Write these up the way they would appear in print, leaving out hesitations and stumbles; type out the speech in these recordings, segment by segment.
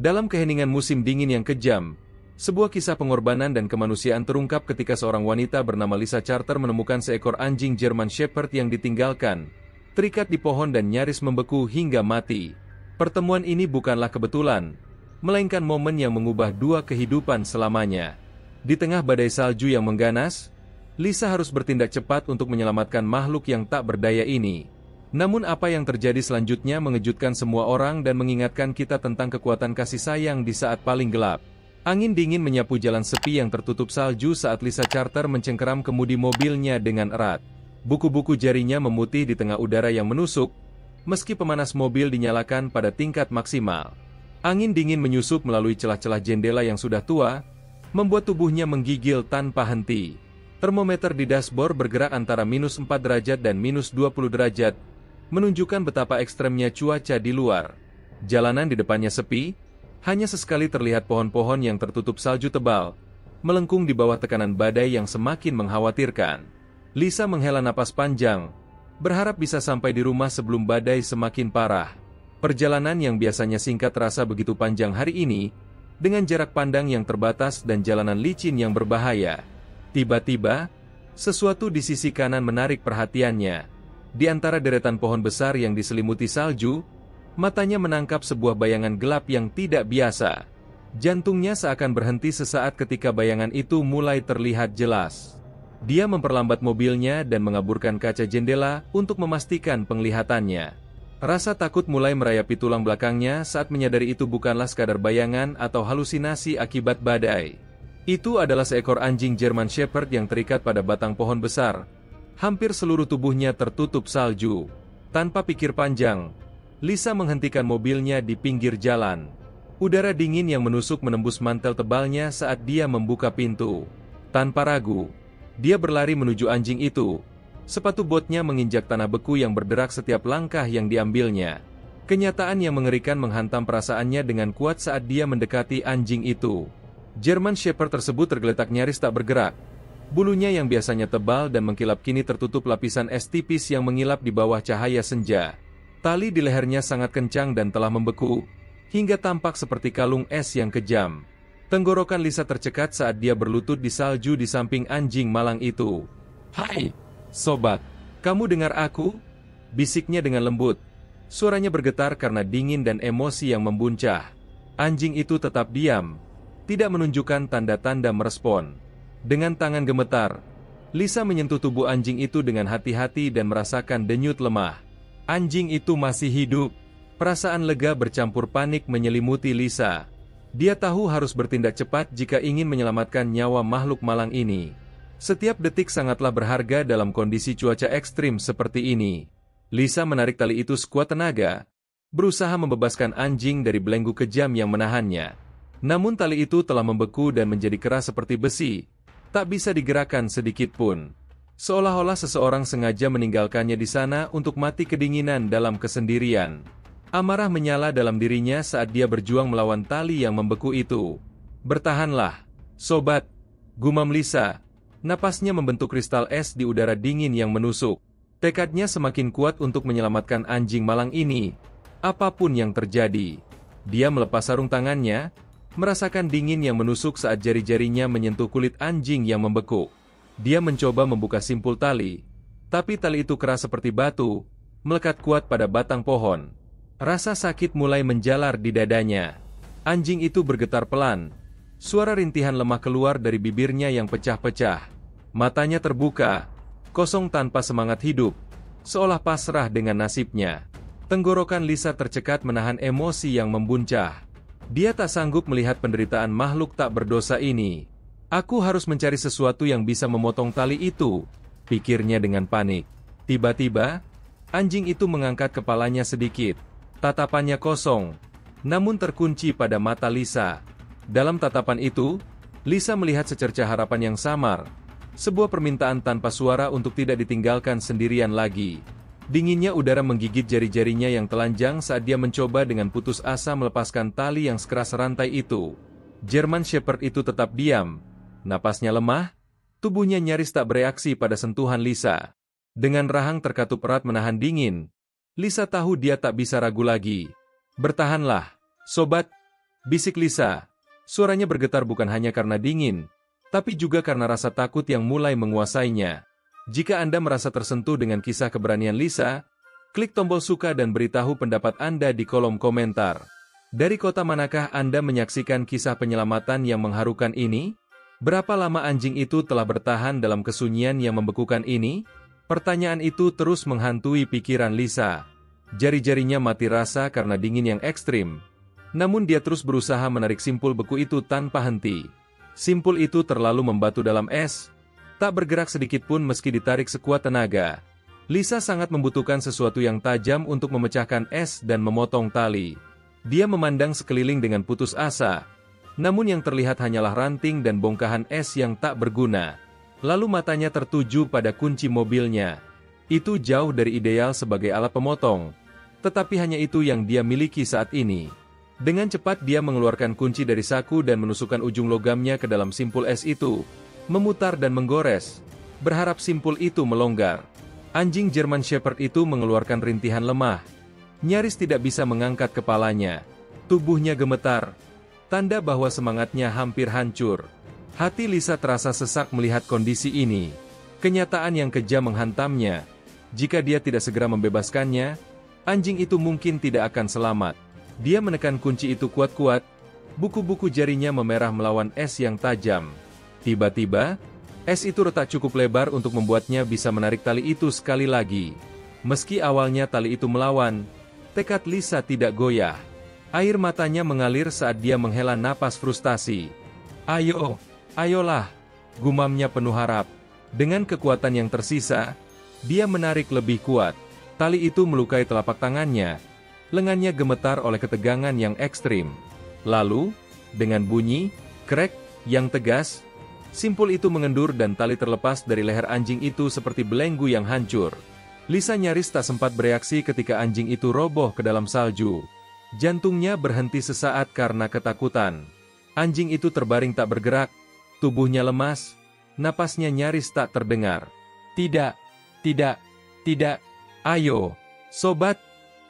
Dalam keheningan musim dingin yang kejam, sebuah kisah pengorbanan dan kemanusiaan terungkap ketika seorang wanita bernama Lisa Charter menemukan seekor anjing German Shepherd yang ditinggalkan, terikat di pohon dan nyaris membeku hingga mati. Pertemuan ini bukanlah kebetulan, melainkan momen yang mengubah dua kehidupan selamanya. Di tengah badai salju yang mengganas, Lisa harus bertindak cepat untuk menyelamatkan makhluk yang tak berdaya ini. Namun apa yang terjadi selanjutnya mengejutkan semua orang dan mengingatkan kita tentang kekuatan kasih sayang di saat paling gelap. Angin dingin menyapu jalan sepi yang tertutup salju saat Lisa Charter mencengkeram kemudi mobilnya dengan erat. Buku-buku jarinya memutih di tengah udara yang menusuk, meski pemanas mobil dinyalakan pada tingkat maksimal. Angin dingin menyusup melalui celah-celah jendela yang sudah tua, membuat tubuhnya menggigil tanpa henti. Termometer di dashboard bergerak antara -4 derajat dan -20 derajat, menunjukkan betapa ekstremnya cuaca di luar. Jalanan di depannya sepi, hanya sesekali terlihat pohon-pohon yang tertutup salju tebal, melengkung di bawah tekanan badai yang semakin mengkhawatirkan. Lisa menghela napas panjang, berharap bisa sampai di rumah sebelum badai semakin parah. Perjalanan yang biasanya singkat terasa begitu panjang hari ini, dengan jarak pandang yang terbatas dan jalanan licin yang berbahaya. Tiba-tiba, sesuatu di sisi kanan menarik perhatiannya. Di antara deretan pohon besar yang diselimuti salju, matanya menangkap sebuah bayangan gelap yang tidak biasa. Jantungnya seakan berhenti sesaat ketika bayangan itu mulai terlihat jelas. Dia memperlambat mobilnya dan mengaburkan kaca jendela untuk memastikan penglihatannya. Rasa takut mulai merayapi tulang belakangnya saat menyadari itu bukanlah sekadar bayangan atau halusinasi akibat badai. Itu adalah seekor anjing German Shepherd yang terikat pada batang pohon besar. Hampir seluruh tubuhnya tertutup salju. Tanpa pikir panjang, Lisa menghentikan mobilnya di pinggir jalan. Udara dingin yang menusuk menembus mantel tebalnya saat dia membuka pintu. Tanpa ragu, dia berlari menuju anjing itu. Sepatu botnya menginjak tanah beku yang berderak setiap langkah yang diambilnya. Kenyataan yang mengerikan menghantam perasaannya dengan kuat saat dia mendekati anjing itu. German Shepherd tersebut tergeletak nyaris tak bergerak. Bulunya yang biasanya tebal dan mengkilap kini tertutup lapisan es tipis yang mengilap di bawah cahaya senja. Tali di lehernya sangat kencang dan telah membeku, hingga tampak seperti kalung es yang kejam. Tenggorokan Lisa tercekat saat dia berlutut di salju di samping anjing malang itu. "Hai, sobat, kamu dengar aku?" bisiknya dengan lembut. Suaranya bergetar karena dingin dan emosi yang membuncah. Anjing itu tetap diam, tidak menunjukkan tanda-tanda merespon. Dengan tangan gemetar, Lisa menyentuh tubuh anjing itu dengan hati-hati dan merasakan denyut lemah. Anjing itu masih hidup. Perasaan lega bercampur panik menyelimuti Lisa. Dia tahu harus bertindak cepat jika ingin menyelamatkan nyawa makhluk malang ini. Setiap detik sangatlah berharga dalam kondisi cuaca ekstrim seperti ini. Lisa menarik tali itu sekuat tenaga, berusaha membebaskan anjing dari belenggu kejam yang menahannya. Namun tali itu telah membeku dan menjadi keras seperti besi. Tak bisa digerakkan sedikit pun. Seolah-olah seseorang sengaja meninggalkannya di sana untuk mati kedinginan dalam kesendirian. Amarah menyala dalam dirinya saat dia berjuang melawan tali yang membeku itu. "Bertahanlah, sobat," gumam Lisa. Napasnya membentuk kristal es di udara dingin yang menusuk. Tekadnya semakin kuat untuk menyelamatkan anjing malang ini, apapun yang terjadi. Dia melepas sarung tangannya, merasakan dingin yang menusuk saat jari-jarinya menyentuh kulit anjing yang membeku. Dia mencoba membuka simpul tali, tapi tali itu keras seperti batu, melekat kuat pada batang pohon. Rasa sakit mulai menjalar di dadanya. Anjing itu bergetar pelan. Suara rintihan lemah keluar dari bibirnya yang pecah-pecah. Matanya terbuka, kosong tanpa semangat hidup, seolah pasrah dengan nasibnya. Tenggorokan Lisa tercekat menahan emosi yang membuncah. Dia tak sanggup melihat penderitaan makhluk tak berdosa ini. "Aku harus mencari sesuatu yang bisa memotong tali itu," pikirnya dengan panik. Tiba-tiba, anjing itu mengangkat kepalanya sedikit. Tatapannya kosong, namun terkunci pada mata Lisa. Dalam tatapan itu, Lisa melihat secercah harapan yang samar. Sebuah permintaan tanpa suara untuk tidak ditinggalkan sendirian lagi. Dinginnya udara menggigit jari-jarinya yang telanjang saat dia mencoba dengan putus asa melepaskan tali yang sekeras rantai itu. German Shepherd itu tetap diam. Napasnya lemah, tubuhnya nyaris tak bereaksi pada sentuhan Lisa. Dengan rahang terkatup erat menahan dingin, Lisa tahu dia tak bisa ragu lagi. "Bertahanlah, sobat," Bisik Lisa. Suaranya bergetar bukan hanya karena dingin, tapi juga karena rasa takut yang mulai menguasainya. Jika Anda merasa tersentuh dengan kisah keberanian Lisa, klik tombol suka dan beritahu pendapat Anda di kolom komentar. Dari kota manakah Anda menyaksikan kisah penyelamatan yang mengharukan ini? Berapa lama anjing itu telah bertahan dalam kesunyian yang membekukan ini? Pertanyaan itu terus menghantui pikiran Lisa. Jari-jarinya mati rasa karena dingin yang ekstrim. Namun dia terus berusaha menarik simpul beku itu tanpa henti. Simpul itu terlalu membatu dalam es, tak bergerak sedikit pun meski ditarik sekuat tenaga. Lisa sangat membutuhkan sesuatu yang tajam untuk memecahkan es dan memotong tali. Dia memandang sekeliling dengan putus asa. Namun yang terlihat hanyalah ranting dan bongkahan es yang tak berguna. Lalu matanya tertuju pada kunci mobilnya. Itu jauh dari ideal sebagai alat pemotong. Tetapi hanya itu yang dia miliki saat ini. Dengan cepat dia mengeluarkan kunci dari saku dan menusukkan ujung logamnya ke dalam simpul es itu. Memutar dan menggores. Berharap simpul itu melonggar. Anjing German Shepherd itu mengeluarkan rintihan lemah. Nyaris tidak bisa mengangkat kepalanya. Tubuhnya gemetar. Tanda bahwa semangatnya hampir hancur. Hati Lisa terasa sesak melihat kondisi ini. Kenyataan yang kejam menghantamnya. Jika dia tidak segera membebaskannya, anjing itu mungkin tidak akan selamat. Dia menekan kunci itu kuat-kuat. Buku-buku jarinya memerah melawan es yang tajam. Tiba-tiba, es itu retak cukup lebar untuk membuatnya bisa menarik tali itu sekali lagi. Meski awalnya tali itu melawan, tekad Lisa tidak goyah. Air matanya mengalir saat dia menghela napas frustasi. Ayolah, gumamnya penuh harap. Dengan kekuatan yang tersisa, dia menarik lebih kuat. Tali itu melukai telapak tangannya. Lengannya gemetar oleh ketegangan yang ekstrim. Lalu, dengan bunyi, krek, yang tegas, simpul itu mengendur dan tali terlepas dari leher anjing itu seperti belenggu yang hancur. Lisa nyaris tak sempat bereaksi ketika anjing itu roboh ke dalam salju. Jantungnya berhenti sesaat karena ketakutan. Anjing itu terbaring tak bergerak, tubuhnya lemas, napasnya nyaris tak terdengar. Tidak, ayo, sobat,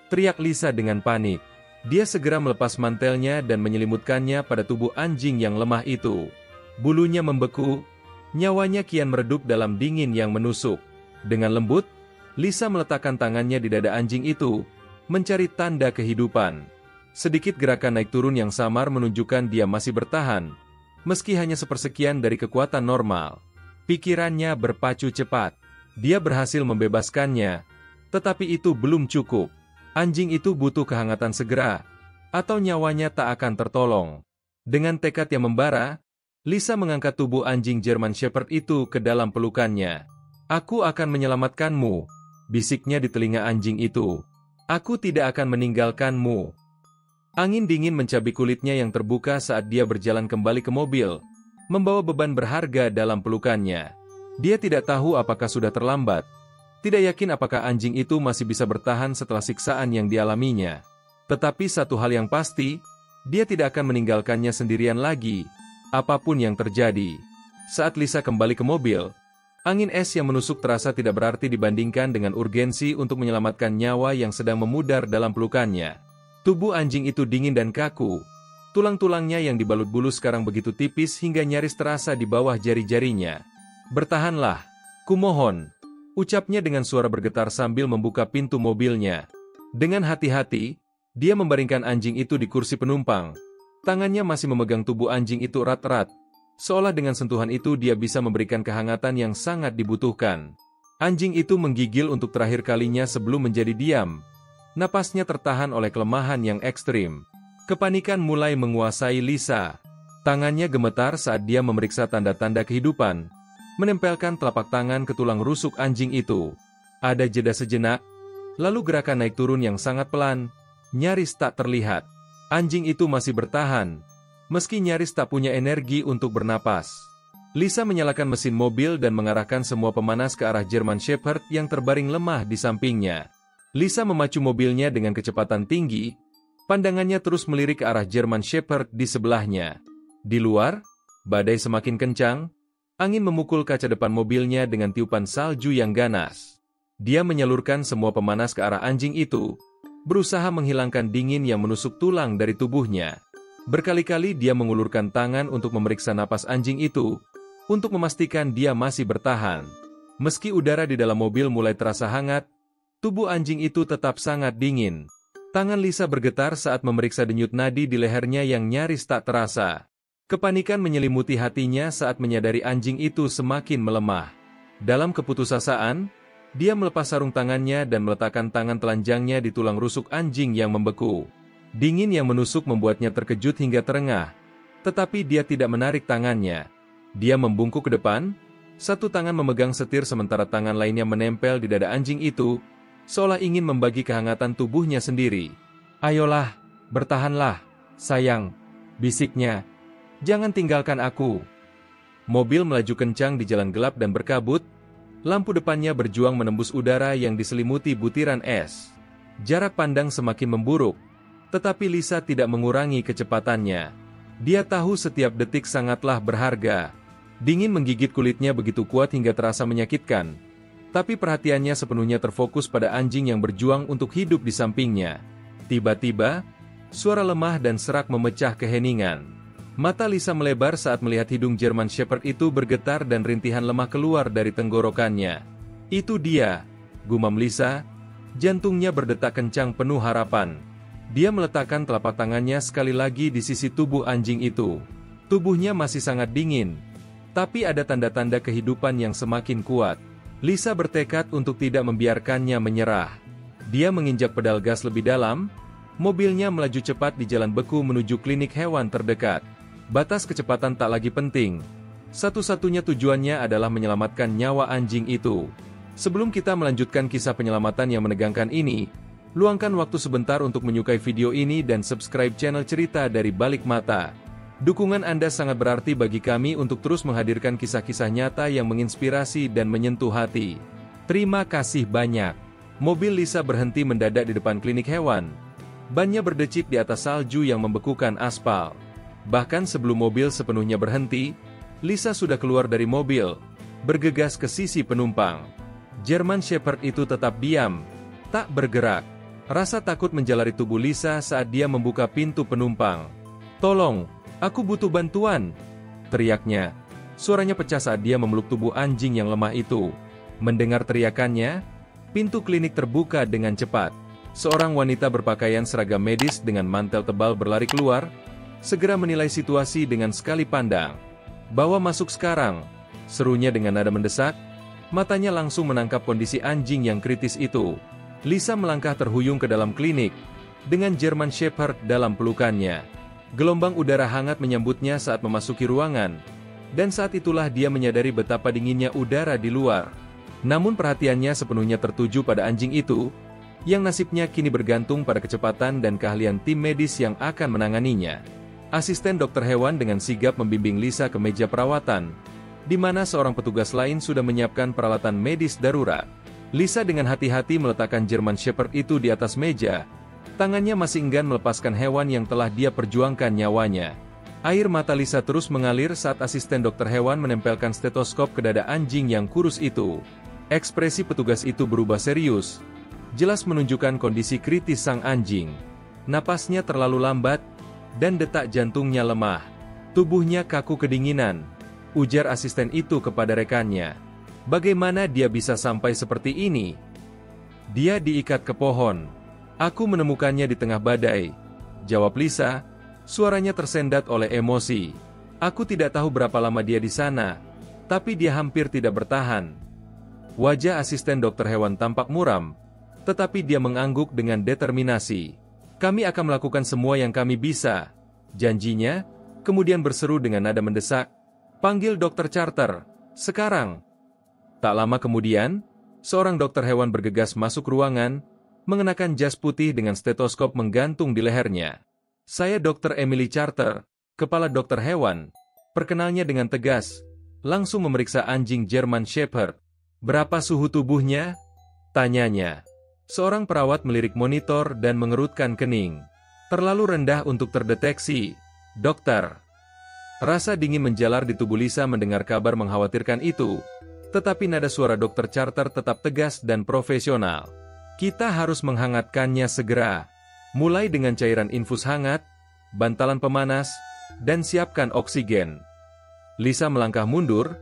teriak Lisa dengan panik. Dia segera melepas mantelnya dan menyelimutkannya pada tubuh anjing yang lemah itu. Bulunya membeku, nyawanya kian meredup dalam dingin yang menusuk. Dengan lembut, Lisa meletakkan tangannya di dada anjing itu, mencari tanda kehidupan. Sedikit gerakan naik turun yang samar menunjukkan dia masih bertahan, meski hanya sepersekian dari kekuatan normal. Pikirannya berpacu cepat. Dia berhasil membebaskannya, tetapi itu belum cukup. Anjing itu butuh kehangatan segera, atau nyawanya tak akan tertolong. Dengan tekad yang membara, Lisa mengangkat tubuh anjing German Shepherd itu ke dalam pelukannya. "Aku akan menyelamatkanmu," bisiknya di telinga anjing itu. "Aku tidak akan meninggalkanmu." Angin dingin mencabik kulitnya yang terbuka saat dia berjalan kembali ke mobil, membawa beban berharga dalam pelukannya. Dia tidak tahu apakah sudah terlambat. Tidak yakin apakah anjing itu masih bisa bertahan setelah siksaan yang dialaminya. Tetapi satu hal yang pasti, dia tidak akan meninggalkannya sendirian lagi, apapun yang terjadi. Saat Lisa kembali ke mobil, angin es yang menusuk terasa tidak berarti dibandingkan dengan urgensi untuk menyelamatkan nyawa yang sedang memudar dalam pelukannya. Tubuh anjing itu dingin dan kaku. Tulang-tulangnya yang dibalut bulu sekarang begitu tipis hingga nyaris terasa di bawah jari-jarinya. "Bertahanlah, kumohon," ucapnya dengan suara bergetar sambil membuka pintu mobilnya. Dengan hati-hati, dia membaringkan anjing itu di kursi penumpang. Tangannya masih memegang tubuh anjing itu erat-erat. Seolah dengan sentuhan itu dia bisa memberikan kehangatan yang sangat dibutuhkan. Anjing itu menggigil untuk terakhir kalinya sebelum menjadi diam. Napasnya tertahan oleh kelemahan yang ekstrim. Kepanikan mulai menguasai Lisa. Tangannya gemetar saat dia memeriksa tanda-tanda kehidupan, menempelkan telapak tangan ke tulang rusuk anjing itu. Ada jeda sejenak, lalu gerakan naik turun yang sangat pelan, nyaris tak terlihat. Anjing itu masih bertahan, meski nyaris tak punya energi untuk bernapas. Lisa menyalakan mesin mobil dan mengarahkan semua pemanas ke arah German Shepherd yang terbaring lemah di sampingnya. Lisa memacu mobilnya dengan kecepatan tinggi, pandangannya terus melirik ke arah German Shepherd di sebelahnya. Di luar, badai semakin kencang, angin memukul kaca depan mobilnya dengan tiupan salju yang ganas. Dia menyalurkan semua pemanas ke arah anjing itu, berusaha menghilangkan dingin yang menusuk tulang dari tubuhnya. Berkali-kali dia mengulurkan tangan untuk memeriksa napas anjing itu, untuk memastikan dia masih bertahan. Meski udara di dalam mobil mulai terasa hangat, tubuh anjing itu tetap sangat dingin. Tangan Lisa bergetar saat memeriksa denyut nadi di lehernya yang nyaris tak terasa. Kepanikan menyelimuti hatinya saat menyadari anjing itu semakin melemah. Dalam keputusasaan, dia melepas sarung tangannya dan meletakkan tangan telanjangnya di tulang rusuk anjing yang membeku. Dingin yang menusuk membuatnya terkejut hingga terengah, tetapi dia tidak menarik tangannya. Dia membungkuk ke depan, satu tangan memegang setir sementara tangan lainnya menempel di dada anjing itu, seolah ingin membagi kehangatan tubuhnya sendiri. "Ayolah, bertahanlah, sayang," bisiknya. "Jangan tinggalkan aku." Mobil melaju kencang di jalan gelap dan berkabut, lampu depannya berjuang menembus udara yang diselimuti butiran es. Jarak pandang semakin memburuk, tetapi Lisa tidak mengurangi kecepatannya. Dia tahu setiap detik sangatlah berharga. Dingin menggigit kulitnya begitu kuat hingga terasa menyakitkan. Tapi perhatiannya sepenuhnya terfokus pada anjing yang berjuang untuk hidup di sampingnya. Tiba-tiba, suara lemah dan serak memecah keheningan. Mata Lisa melebar saat melihat hidung German Shepherd itu bergetar dan rintihan lemah keluar dari tenggorokannya. "Itu dia," gumam Lisa. Jantungnya berdetak kencang penuh harapan. Dia meletakkan telapak tangannya sekali lagi di sisi tubuh anjing itu. Tubuhnya masih sangat dingin, tapi ada tanda-tanda kehidupan yang semakin kuat. Lisa bertekad untuk tidak membiarkannya menyerah. Dia menginjak pedal gas lebih dalam, mobilnya melaju cepat di jalan beku menuju klinik hewan terdekat. Batas kecepatan tak lagi penting. Satu-satunya tujuannya adalah menyelamatkan nyawa anjing itu. Sebelum kita melanjutkan kisah penyelamatan yang menegangkan ini, luangkan waktu sebentar untuk menyukai video ini dan subscribe channel Cerita dari Balik Mata. Dukungan Anda sangat berarti bagi kami untuk terus menghadirkan kisah-kisah nyata yang menginspirasi dan menyentuh hati. Terima kasih banyak. Mobil Lisa berhenti mendadak di depan klinik hewan. Bannya berdecit di atas salju yang membekukan aspal. Bahkan sebelum mobil sepenuhnya berhenti, Lisa sudah keluar dari mobil, bergegas ke sisi penumpang. German Shepherd itu tetap diam, tak bergerak. Rasa takut menjalari tubuh Lisa saat dia membuka pintu penumpang. "Tolong, aku butuh bantuan," teriaknya. Suaranya pecah saat dia memeluk tubuh anjing yang lemah itu. Mendengar teriakannya, pintu klinik terbuka dengan cepat. Seorang wanita berpakaian seragam medis dengan mantel tebal berlari keluar, segera menilai situasi dengan sekali pandang. "Bawa masuk sekarang," serunya dengan nada mendesak. Matanya langsung menangkap kondisi anjing yang kritis itu. Lisa melangkah terhuyung ke dalam klinik, dengan German Shepherd dalam pelukannya. Gelombang udara hangat menyambutnya saat memasuki ruangan, dan saat itulah dia menyadari betapa dinginnya udara di luar. Namun perhatiannya sepenuhnya tertuju pada anjing itu, yang nasibnya kini bergantung pada kecepatan dan keahlian tim medis yang akan menanganinya. Asisten dokter hewan dengan sigap membimbing Lisa ke meja perawatan, di mana seorang petugas lain sudah menyiapkan peralatan medis darurat. Lisa dengan hati-hati meletakkan German Shepherd itu di atas meja. Tangannya masih enggan melepaskan hewan yang telah dia perjuangkan nyawanya. Air mata Lisa terus mengalir saat asisten dokter hewan menempelkan stetoskop ke dada anjing yang kurus itu. Ekspresi petugas itu berubah serius, jelas menunjukkan kondisi kritis sang anjing. Napasnya terlalu lambat, dan detak jantungnya lemah. Tubuhnya kaku kedinginan, ujar asisten itu kepada rekannya. "Bagaimana dia bisa sampai seperti ini?" "Dia diikat ke pohon. Aku menemukannya di tengah badai," jawab Lisa, suaranya tersendat oleh emosi. "Aku tidak tahu berapa lama dia di sana, tapi dia hampir tidak bertahan." Wajah asisten dokter hewan tampak muram, tetapi dia mengangguk dengan determinasi. "Kami akan melakukan semua yang kami bisa," janjinya, kemudian berseru dengan nada mendesak, "Panggil dokter charter, sekarang." Tak lama kemudian, seorang dokter hewan bergegas masuk ruangan, mengenakan jas putih dengan stetoskop menggantung di lehernya. "Saya Dr. Emily Charter, kepala dokter hewan," perkenalnya dengan tegas, langsung memeriksa anjing German Shepherd. "Berapa suhu tubuhnya?" tanyanya. Seorang perawat melirik monitor dan mengerutkan kening. "Terlalu rendah untuk terdeteksi, dokter." Rasa dingin menjalar di tubuh Lisa mendengar kabar mengkhawatirkan itu. Tetapi nada suara dokter Charter tetap tegas dan profesional. "Kita harus menghangatkannya segera. Mulai dengan cairan infus hangat, bantalan pemanas, dan siapkan oksigen. Lisa melangkah mundur,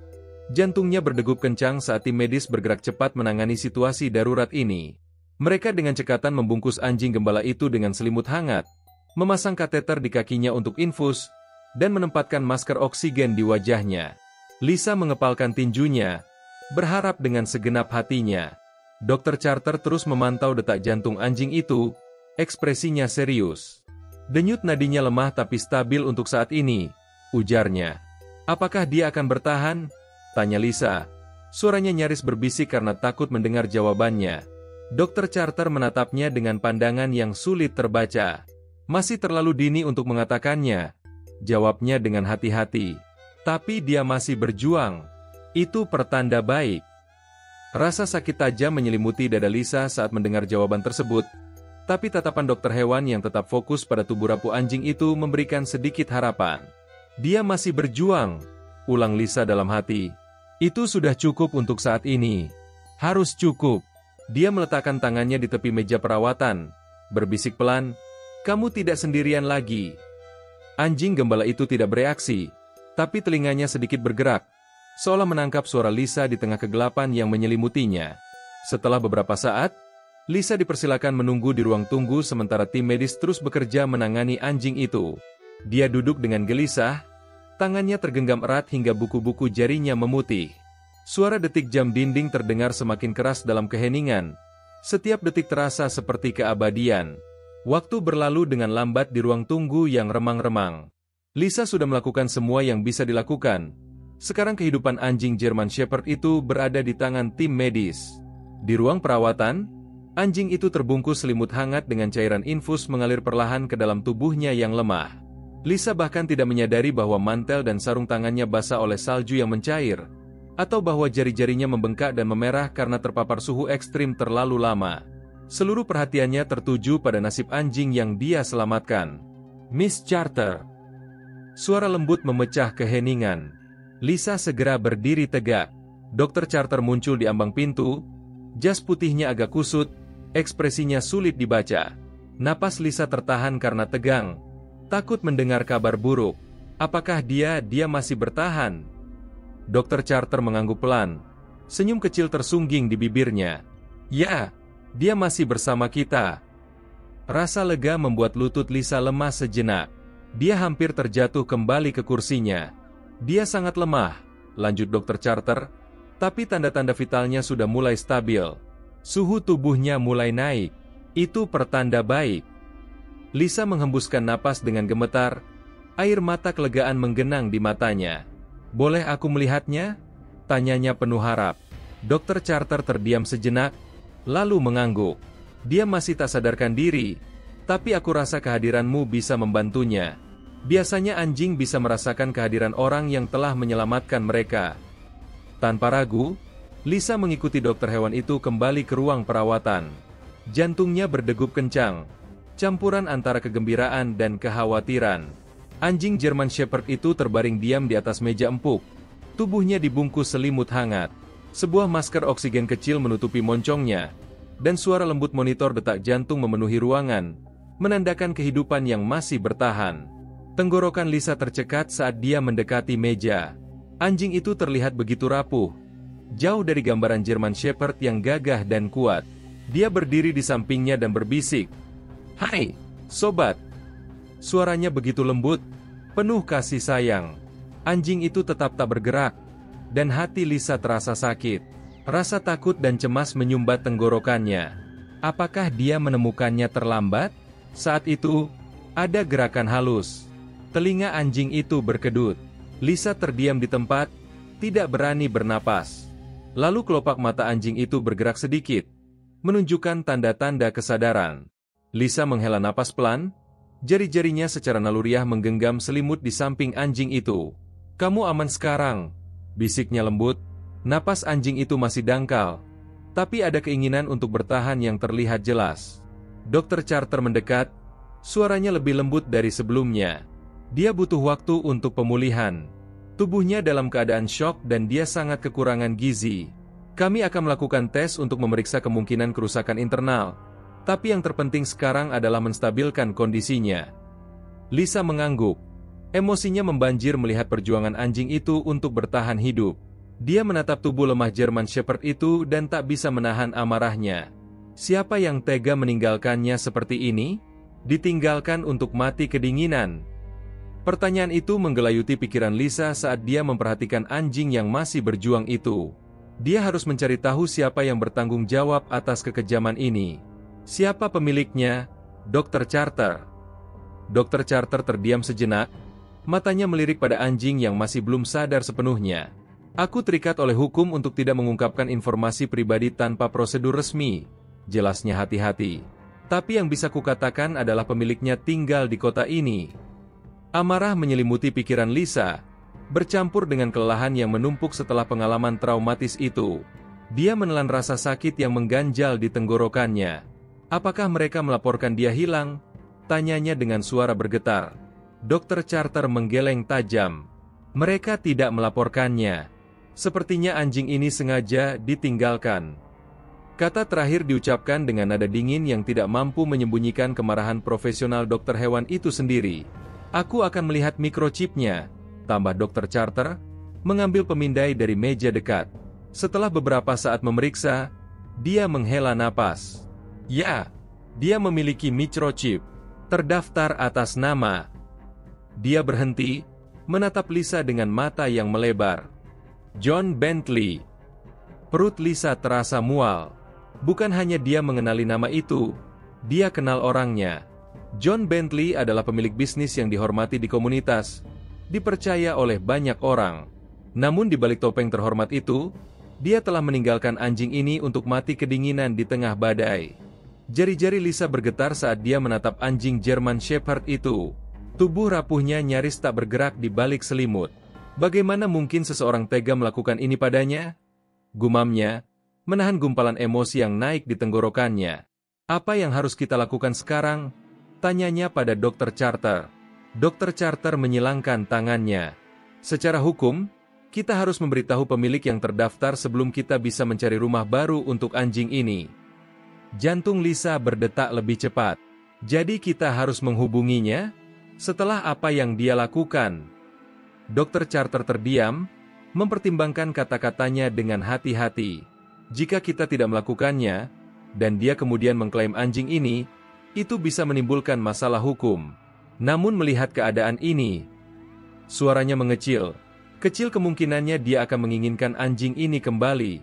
jantungnya berdegup kencang saat tim medis bergerak cepat menangani situasi darurat ini. Mereka dengan cekatan membungkus anjing gembala itu dengan selimut hangat, memasang kateter di kakinya untuk infus, dan menempatkan masker oksigen di wajahnya. Lisa mengepalkan tinjunya, berharap dengan segenap hatinya. Dokter Charter terus memantau detak jantung anjing itu, ekspresinya serius. Denyut nadinya lemah tapi stabil untuk saat ini, ujarnya. Apakah dia akan bertahan? Tanya Lisa. Suaranya nyaris berbisik karena takut mendengar jawabannya. Dokter Charter menatapnya dengan pandangan yang sulit terbaca. Masih terlalu dini untuk mengatakannya. Jawabnya dengan hati-hati. Tapi dia masih berjuang. Itu pertanda baik. Rasa sakit tajam menyelimuti dada Lisa saat mendengar jawaban tersebut. Tapi tatapan dokter hewan yang tetap fokus pada tubuh rapuh anjing itu memberikan sedikit harapan. Dia masih berjuang, ulang Lisa dalam hati. Itu sudah cukup untuk saat ini. Harus cukup. Dia meletakkan tangannya di tepi meja perawatan, berbisik pelan, "Kamu tidak sendirian lagi." Anjing gembala itu tidak bereaksi, tapi telinganya sedikit bergerak, seolah menangkap suara Lisa di tengah kegelapan yang menyelimutinya. Setelah beberapa saat, Lisa dipersilakan menunggu di ruang tunggu sementara tim medis terus bekerja menangani anjing itu. Dia duduk dengan gelisah, tangannya tergenggam erat hingga buku-buku jarinya memutih. Suara detik jam dinding terdengar semakin keras dalam keheningan. Setiap detik terasa seperti keabadian. Waktu berlalu dengan lambat di ruang tunggu yang remang-remang. Lisa sudah melakukan semua yang bisa dilakukan. Sekarang kehidupan anjing German Shepherd itu berada di tangan tim medis. Di ruang perawatan, anjing itu terbungkus selimut hangat dengan cairan infus mengalir perlahan ke dalam tubuhnya yang lemah. Lisa bahkan tidak menyadari bahwa mantel dan sarung tangannya basah oleh salju yang mencair, atau bahwa jari-jarinya membengkak dan memerah karena terpapar suhu ekstrim terlalu lama. Seluruh perhatiannya tertuju pada nasib anjing yang dia selamatkan. "Miss Charter." Suara lembut memecah keheningan. Lisa segera berdiri tegak. Dokter Charter muncul di ambang pintu. Jas putihnya agak kusut, ekspresinya sulit dibaca. Napas Lisa tertahan karena tegang. Takut mendengar kabar buruk. Apakah dia masih bertahan? Dokter Charter mengangguk pelan. Senyum kecil tersungging di bibirnya. "Ya, dia masih bersama kita." Rasa lega membuat lutut Lisa lemas sejenak. Dia hampir terjatuh kembali ke kursinya. "Dia sangat lemah," lanjut Dokter Charter, "tapi tanda-tanda vitalnya sudah mulai stabil. Suhu tubuhnya mulai naik. Itu pertanda baik." Lisa menghembuskan napas dengan gemetar, air mata kelegaan menggenang di matanya. "Boleh aku melihatnya?" tanyanya penuh harap. Dokter Charter terdiam sejenak, lalu mengangguk. "Dia masih tak sadarkan diri, tapi aku rasa kehadiranmu bisa membantunya. Biasanya anjing bisa merasakan kehadiran orang yang telah menyelamatkan mereka." Tanpa ragu, Lisa mengikuti dokter hewan itu kembali ke ruang perawatan. Jantungnya berdegup kencang, campuran antara kegembiraan dan kekhawatiran. Anjing German Shepherd itu terbaring diam di atas meja empuk. Tubuhnya dibungkus selimut hangat. Sebuah masker oksigen kecil menutupi moncongnya, dan suara lembut monitor detak jantung memenuhi ruangan, menandakan kehidupan yang masih bertahan. Tenggorokan Lisa tercekat saat dia mendekati meja. Anjing itu terlihat begitu rapuh, jauh dari gambaran German Shepherd yang gagah dan kuat. Dia berdiri di sampingnya dan berbisik, "Hai, sobat." Suaranya begitu lembut, penuh kasih sayang. Anjing itu tetap tak bergerak, dan hati Lisa terasa sakit. Rasa takut dan cemas menyumbat tenggorokannya. Apakah dia menemukannya terlambat? Saat itu, ada gerakan halus. Telinga anjing itu berkedut. Lisa terdiam di tempat, tidak berani bernapas. Lalu kelopak mata anjing itu bergerak sedikit, menunjukkan tanda-tanda kesadaran. Lisa menghela napas pelan, jari-jarinya secara naluriah menggenggam selimut di samping anjing itu. "Kamu aman sekarang," bisiknya lembut. Napas anjing itu masih dangkal, tapi ada keinginan untuk bertahan yang terlihat jelas. Dokter Charter mendekat, suaranya lebih lembut dari sebelumnya. Dia butuh waktu untuk pemulihan. Tubuhnya dalam keadaan syok dan dia sangat kekurangan gizi. "Kami akan melakukan tes untuk memeriksa kemungkinan kerusakan internal, tapi yang terpenting sekarang adalah menstabilkan kondisinya." Lisa mengangguk. Emosinya membanjir melihat perjuangan anjing itu untuk bertahan hidup. Dia menatap tubuh lemah German Shepherd itu dan tak bisa menahan amarahnya. Siapa yang tega meninggalkannya seperti ini? Ditinggalkan untuk mati kedinginan. Pertanyaan itu menggelayuti pikiran Lisa saat dia memperhatikan anjing yang masih berjuang itu. Dia harus mencari tahu siapa yang bertanggung jawab atas kekejaman ini. Siapa pemiliknya? Dr. Charter. Dr. Charter terdiam sejenak. Matanya melirik pada anjing yang masih belum sadar sepenuhnya. Aku terikat oleh hukum untuk tidak mengungkapkan informasi pribadi tanpa prosedur resmi. Jelasnya hati-hati. Tapi yang bisa kukatakan adalah pemiliknya tinggal di kota ini. Amarah menyelimuti pikiran Lisa, bercampur dengan kelelahan yang menumpuk setelah pengalaman traumatis itu. Dia menelan rasa sakit yang mengganjal di tenggorokannya. Apakah mereka melaporkan dia hilang? Tanyanya dengan suara bergetar. Dr. Charter menggeleng tajam. Mereka tidak melaporkannya. Sepertinya anjing ini sengaja ditinggalkan. Kata terakhir diucapkan dengan nada dingin yang tidak mampu menyembunyikan kemarahan profesional dokter hewan itu sendiri. Aku akan melihat mikrochipnya, tambah Dr. Charter, mengambil pemindai dari meja dekat. Setelah beberapa saat memeriksa, dia menghela napas. Ya, dia memiliki microchip, terdaftar atas nama. Dia berhenti, menatap Lisa dengan mata yang melebar. John Bentley. Perut Lisa terasa mual. Bukan hanya dia mengenali nama itu, dia kenal orangnya. John Bentley adalah pemilik bisnis yang dihormati di komunitas, dipercaya oleh banyak orang. Namun di balik topeng terhormat itu, dia telah meninggalkan anjing ini untuk mati kedinginan di tengah badai. Jari-jari Lisa bergetar saat dia menatap anjing German Shepherd itu. Tubuh rapuhnya nyaris tak bergerak di balik selimut. Bagaimana mungkin seseorang tega melakukan ini padanya? Gumamnya, menahan gumpalan emosi yang naik di tenggorokannya. Apa yang harus kita lakukan sekarang? Tanyanya pada Dr. Charter. Dr. Charter menyilangkan tangannya. Secara hukum, kita harus memberitahu pemilik yang terdaftar sebelum kita bisa mencari rumah baru untuk anjing ini. Jantung Lisa berdetak lebih cepat. Jadi kita harus menghubunginya? Setelah apa yang dia lakukan? Dr. Charter terdiam, mempertimbangkan kata-katanya dengan hati-hati. Jika kita tidak melakukannya, dan dia kemudian mengklaim anjing ini, itu bisa menimbulkan masalah hukum. Namun melihat keadaan ini, suaranya mengecil. Kecil kemungkinannya dia akan menginginkan anjing ini kembali.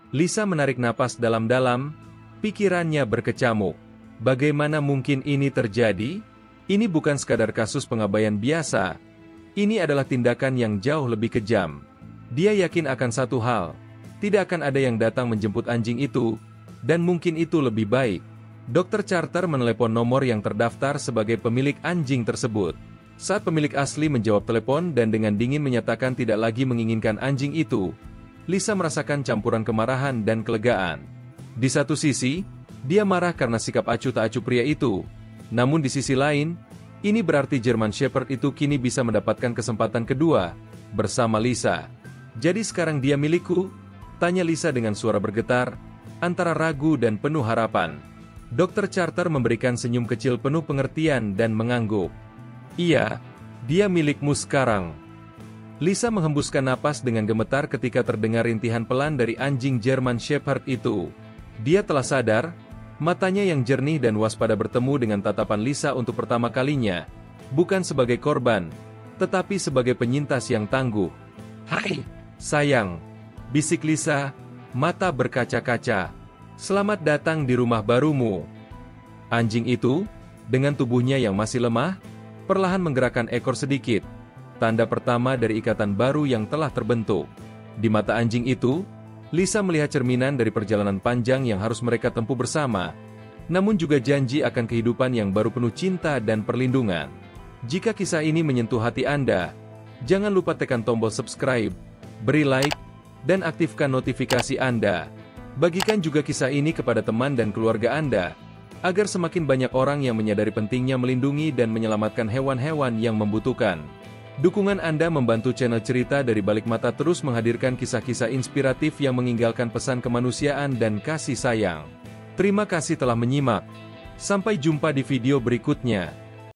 Lisa menarik napas dalam-dalam, pikirannya berkecamuk. Bagaimana mungkin ini terjadi? Ini bukan sekadar kasus pengabaian biasa. Ini adalah tindakan yang jauh lebih kejam. Dia yakin akan satu hal. Tidak akan ada yang datang menjemput anjing itu, dan mungkin itu lebih baik. Dr. Charter menelepon nomor yang terdaftar sebagai pemilik anjing tersebut. Saat pemilik asli menjawab telepon dan dengan dingin menyatakan tidak lagi menginginkan anjing itu, Lisa merasakan campuran kemarahan dan kelegaan. Di satu sisi, dia marah karena sikap acuh tak acuh pria itu. Namun di sisi lain, ini berarti German Shepherd itu kini bisa mendapatkan kesempatan kedua bersama Lisa. Jadi sekarang dia milikku? Tanya Lisa dengan suara bergetar, antara ragu dan penuh harapan. Dr. Charter memberikan senyum kecil penuh pengertian dan mengangguk. Iya, dia milikmu sekarang. Lisa menghembuskan napas dengan gemetar ketika terdengar rintihan pelan dari anjing German Shepherd itu. Dia telah sadar, matanya yang jernih dan waspada bertemu dengan tatapan Lisa untuk pertama kalinya, bukan sebagai korban, tetapi sebagai penyintas yang tangguh. Hai, sayang, bisik Lisa, mata berkaca-kaca. Selamat datang di rumah barumu. Anjing itu, dengan tubuhnya yang masih lemah, perlahan menggerakkan ekor sedikit, tanda pertama dari ikatan baru yang telah terbentuk. Di mata anjing itu, Lisa melihat cerminan dari perjalanan panjang yang harus mereka tempuh bersama, namun juga janji akan kehidupan yang baru penuh cinta dan perlindungan. Jika kisah ini menyentuh hati Anda, jangan lupa tekan tombol subscribe, beri like, dan aktifkan notifikasi Anda. Bagikan juga kisah ini kepada teman dan keluarga Anda, agar semakin banyak orang yang menyadari pentingnya melindungi dan menyelamatkan hewan-hewan yang membutuhkan. Dukungan Anda membantu channel Cerita dari Balik Mata terus menghadirkan kisah-kisah inspiratif yang meninggalkan pesan kemanusiaan dan kasih sayang. Terima kasih telah menyimak. Sampai jumpa di video berikutnya.